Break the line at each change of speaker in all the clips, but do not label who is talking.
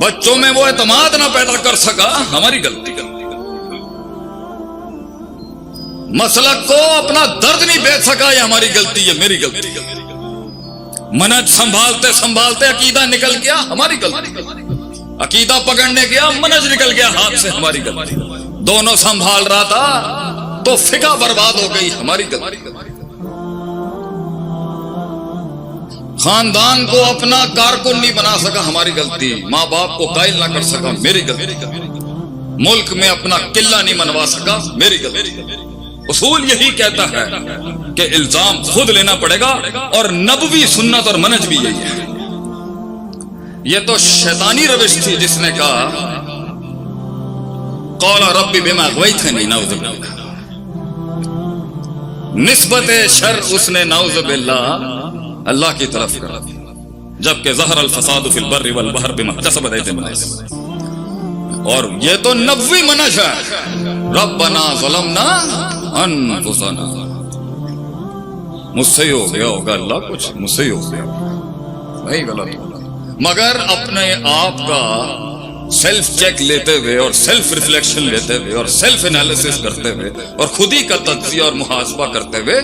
بچوں میں وہ اعتماد نہ پیدا کر سکا، ہماری غلطی۔ مسلک کو اپنا درد نہیں بیچ سکا، یہ ہماری غلطی ہے، میری غلطی۔ منہج سنبھالتے سنبھالتے عقیدہ نکل گیا، ہماری غلطی۔ عقیدہ پکڑنے گیا، منہج نکل گیا ہاتھ سے، ہماری غلطی۔ دونوں سنبھال رہا تھا تو فقہ برباد ہو گئی، ہماری غلطی۔ خاندان کو اپنا کارکن نہیں بنا سکا، ہماری غلطی۔ ماں باپ کو قائل نہ کر سکا، میری غلطی۔ ملک میں اپنا قلعہ نہیں منوا سکا، میری غلطی۔ اصول یہی کہتا ہے کہ الزام خود لینا پڑے گا، اور نبوی سنت اور منہج بھی یہی ہے۔ یہ تو شیطانی روش تھی جس نے کہا قال ربی بما اغویتنی، نعوذ باللہ۔ نسبت شر اس نے نعوذ باللہ اللہ کی طرف کر دی، جبکہ ظہر الفساد فی البر والبحر بما کسبت ایدی الناس۔ اور یہ تو نبوی منہج ہے، ربنا ظلمنا انفسنا۔ مجھ سے ہی ہو گیا ہوگا اللہ، کچھ مجھ سے ہی ہو گیا، نہیں غلط ہوگا، مگر اپنے آپ کا سیلف چیک لیتے ہوئے اور سیلف ریفلیکشن لیتے ہوئے اور سیلف انالیسس کرتے ہوئے اور خود ہی کا تجزیہ اور محاسبہ کرتے ہوئے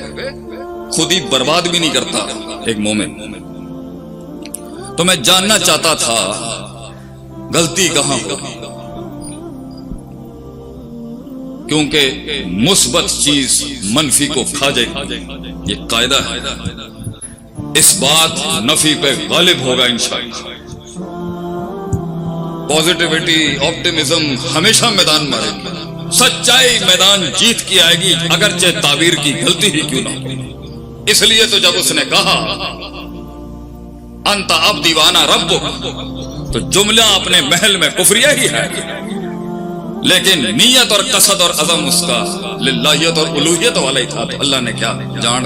خود ہی برباد بھی نہیں کرتا ایک مومن۔ تو میں جاننا چاہتا تھا غلطی کہاں ہوگی، کیونکہ مثبت چیز منفی کو کھا جائے گی، یہ قاعدہ ہے۔ اس بات نفی پہ غالب ہوگا انشاءاللہ۔ پازیٹیوٹی، آپٹیمزم ہمیشہ میدان مارے گی، سچائی میدان جیت کی آئے گی، اگرچہ تعبیر کی غلطی ہی کیوں نہ ہو۔ اس لیے تو جب اس نے کہا انت عبدی وانا ربک، تو جملہ اپنے محل میں کفریہ ہی ہے، لیکن نیت اور قصد اور عزم اس کا للہیت اور الوہیت والا ہی تھا۔ تو اللہ نے کیا جان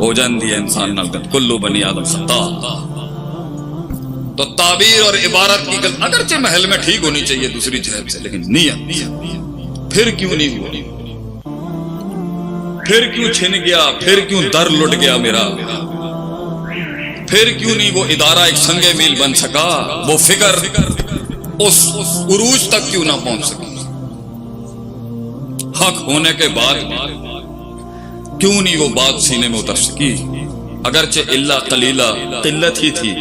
ہو جان دیا انسان نال کلو بنی آدم خطا۔ تو تعبیر اور عبارت کی غلط اگرچہ محل میں ٹھیک ہونی چاہیے دوسری جہت سے، لیکن نیت پھر کیوں نہیں ہوئی، پھر کیوں چھن گیا، پھر کیوں در لٹ گیا میرا، پھر کیوں نہیں وہ ادارہ ایک سنگ میل بن سکا، وہ فکر اس عروج تک کیوں نہ پہنچ سکی۔ حق ہونے کے بعد کیوں نہیں وہ بات سینے میں اتر سکی، اگرچہ الا قلیلہ قلت ہی تھی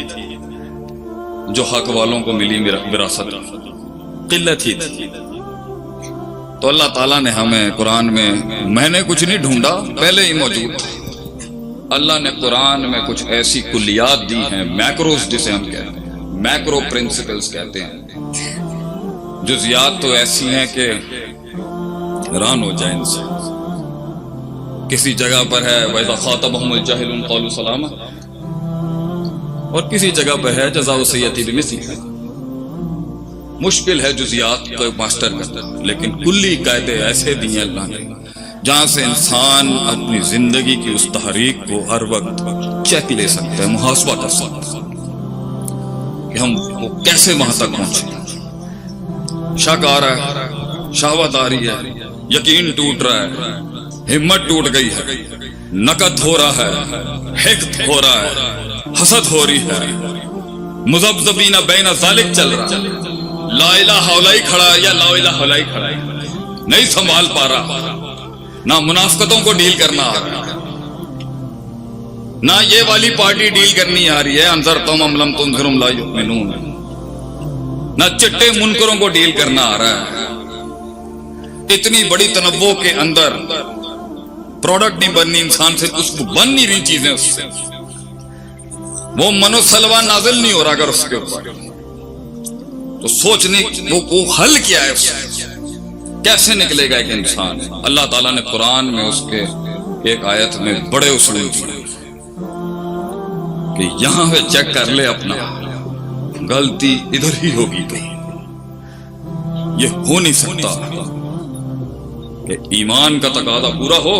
جو حق والوں کو ملی وراثت، قلت ہی تھی۔ تو اللہ تعالیٰ نے ہمیں قرآن میں نے کچھ نہیں ڈھونڈا، پہلے ہی موجود تھا۔ اللہ نے قرآن میں کچھ ایسی کلیات دی ہیں، میکروز جسے ہم کہتے ہیں، میکرو پرنسپلز کہتے ہیں، جزیات تو ایسی ہیں کہ حیران ہو جائیں ان سے۔ کسی جگہ پر ہے وَإِذَا خَاطَبَهُمُ الْجَاهِلُونَ قَالُوا سَلَامًا، اور کسی جگہ پر ہے جزاء السیئۃ بمثلہا۔ مشکل ہے جزیات کو ماسٹر کرنا، لیکن کلی قاعدے ایسے دیے اللہ نے جہاں سے انسان اپنی زندگی کی اس تحریک کو ہر وقت چیک لے سکتا ہے، محاسبہ کر سکتا ہے کہ ہم وہ کیسے وہاں تک پہنچے۔ شک آ رہا ہے، شہوت آ رہی ہے، یقین ٹوٹ رہا ہے، ہمت ٹوٹ گئی ہے، نکد ہو رہا ہے، حقد ہو رہا ہے، حسد ہو رہی ہے، مذبذبین بین ذالک چل رہا ہے، لا الہ الا ہی کھڑا ہے یا لا الہ الا ہی کھڑا ہے، نہیں سنبھال پا رہا، نہ منافقتوں کو ڈیل کرنا آ رہا ہے، نہ یہ والی پارٹی ڈیل کرنی آ رہی ہے، انذرتہم ام لم تنذرہم لا یؤمنون، نہ چٹے منکروں کو ڈیل کرنا آ رہا ہے۔ اتنی بڑی تنوع کے اندر پروڈکٹ نہیں بننی انسان سے، اس کو بن نہیں رہی چیزیں، اس سے وہ منو سلوہ نازل نہیں ہو رہا اگر اس کے اوپر، تو سوچنے وہ حل کیا ہے، اس سے کیسے نکلے گا ایک انسان۔ اللہ تعالیٰ نے قرآن میں اس کے ایک آیت میں بڑے اصول دیے کہ یہاں پہ چیک کر لے اپنا، غلطی ادھر ہی ہوگی کہیں، یہ ہو نہیں سکتا کہ ایمان کا تقاضا پورا ہو،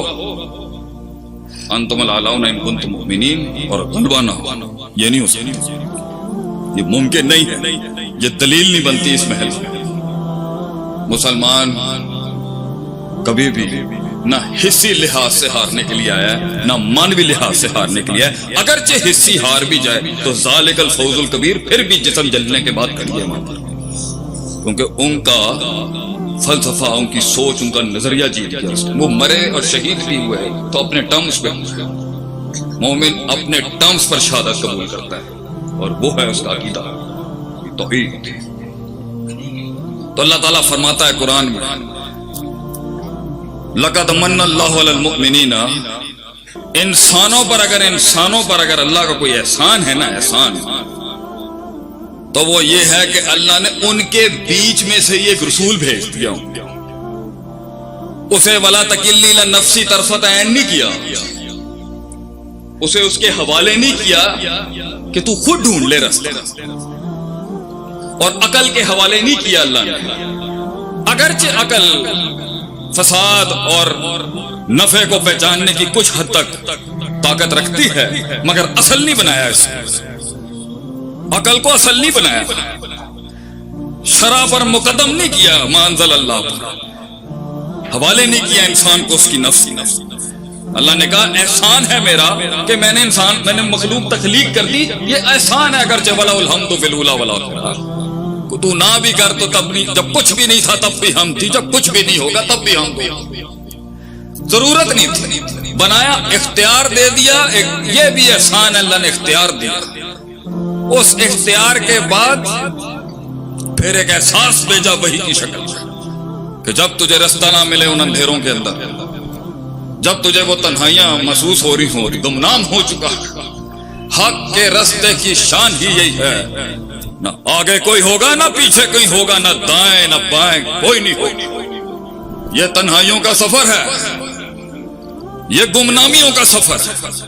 انتم الاعلون ان کنتم مؤمنین، اور غلبہ نہ ہو، یہ نہیں ہو سکتا، یہ ممکن نہیں ہے، یہ دلیل نہیں بنتی اس محل میں۔ مسلمان کبھی بھی نہ حصی لحاظ سے ہارنے کے لیے آیا ہے، نہ مانوی لحاظ سے ہارنے کے لیے ہے۔ اگرچہ حصی ہار بھی جائے تو ذالک الفوز الکبیر، پھر بھی جسم جلنے کے بعد کھڑی ہے وہاں پر، کیونکہ ان کا فلسفہ، ان کی سوچ، ان کا نظریہ جیت گیا اس نے۔ وہ مرے اور شہید بھی ہوئے تو اپنے ٹرمز پہ مومن اپنے ٹرمز پر شہادت قبول کرتا ہے، اور وہ ہے اس کا عقیدہ توحید۔ تو اللہ تعالیٰ فرماتا ہے قرآن میں لَقَدْ مَنَّ اللَّهُ عَلَى الْمُؤْمِنِينَ، انسانوں پر اگر اللہ کا کوئی احسان ہے نا، احسان، تو وہ یہ ہے کہ اللہ نے ان کے بیچ میں سے ایک رسول بھیج دیا، اسے وَلَا تَكِلْنِي إِلَى نَفْسِي طَرْفَةَ عَيْنٍ نہیں کیا، اسے اس کے حوالے نہیں کیا کہ تو خود ڈھونڈ لے راستے، اور عقل کے حوالے نہیں کیا اللہ نے۔ اگرچہ عقل فساد اور نفع کو پہچاننے کی کچھ حد تک طاقت رکھتی ہے، مگر اصل نہیں بنایا اس نے، عقل کو اصل نہیں بنایا، شرع پر مقدم نہیں کیا، ما انزل اللہ پر حوالے نہیں کیا انسان کو اس کی نفس۔ اللہ نے کہا احسان ہے میرا کہ میں نے مخلوق تخلیق کر دی، یہ احسان ہے، اگرچہ وَلَهُ الْحَمْدُ فِي الْأُولَىٰ وَالْآخِرَةِ، تو نہ بھی کر تو تب نہیں، جب کچھ بھی نہیں تھا تب بھی ہم تھی، جب کچھ بھی نہیں ہوگا تب بھی ہم تھی، ضرورت نہیں تھی، بنایا، اختیار دے دیا، یہ بھی احسان ہے، اللہ نے اختیار دیا، اس اختیار کے بعد پھر ایک احساس بھیجا وحی کی شکل کہ جب تجھے رستہ نہ ملے ان اندھیروں کے اندر، جب تجھے وہ تنہائیاں محسوس ہو رہی ہوں، گمنام ہو چکا، حق کے رستے کی شان ہی یہی ہے، نہ آگے کوئی ہوگا، نہ پیچھے کوئی ہوگا، نہ دائیں نہ بائیں کوئی نہیں ہوگا، یہ تنہائیوں کا سفر ہے، یہ گمنامیوں کا سفر ہے،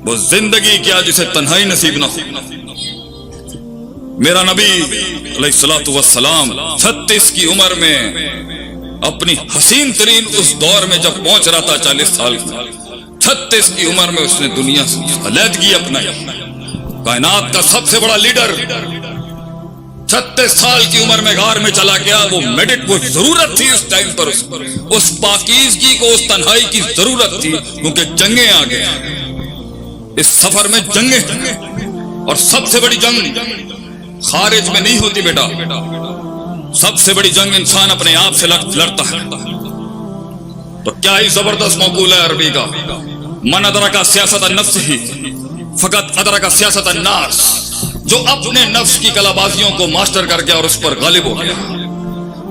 وہ زندگی کیا جسے تنہائی نصیب نہ ہو۔ میرا نبی علیہ الصلوۃ والسلام 36 کی عمر میں اپنی حسین ترین اس دور میں جب پہنچ رہا تھا، 40 سال کی، 36 کی عمر میں اس نے دنیا سے علیحدگی اپنائی، کائنات کا سب سے بڑا لیڈر 36 سال کی عمر میں غار میں چلا گیا، وہ ضرورت تھی اس ٹائم پر، اس پاکیزگی کو، اس تنہائی کی ضرورت تھی، کیونکہ جنگیں آ گئے، اس سفر میں جنگیں، اور سب سے بڑی جنگ خارج میں نہیں ہوتی بیٹا، سب سے بڑی جنگ انسان اپنے آپ سے لڑتا ہے۔ تو کیا ہی زبردست مقولہ ہے عربی کا، من ادرک سیاست النفس ہی فقط ادرک سیاست الناس، جو اپنے نفس کی کلا بازیوں کو ماسٹر کر گیا اور اس پر غالب ہو گیا،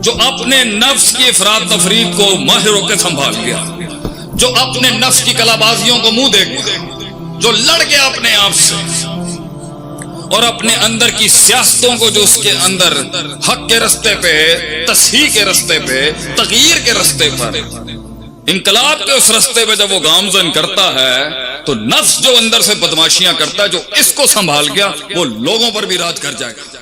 جو اپنے نفس کی افراد تفرید کو ماہر ہو کے سنبھال گیا، جو اپنے نفس کی کلا بازیوں کو منہ دے گیا، جو لڑ گیا اپنے آپ سے، اور اپنے اندر کی سیاستوں کو، جو اس کے اندر حق کے رستے پہ، تصحیح کے رستے پہ، تغییر کے رستے پر، انقلاب کے اس رستے پہ جب وہ گامزن کرتا ہے، تو نفس جو اندر سے بدماشیاں کرتا ہے، جو اس کو سنبھال گیا، وہ لوگوں پر بھی راج کر جائے گا۔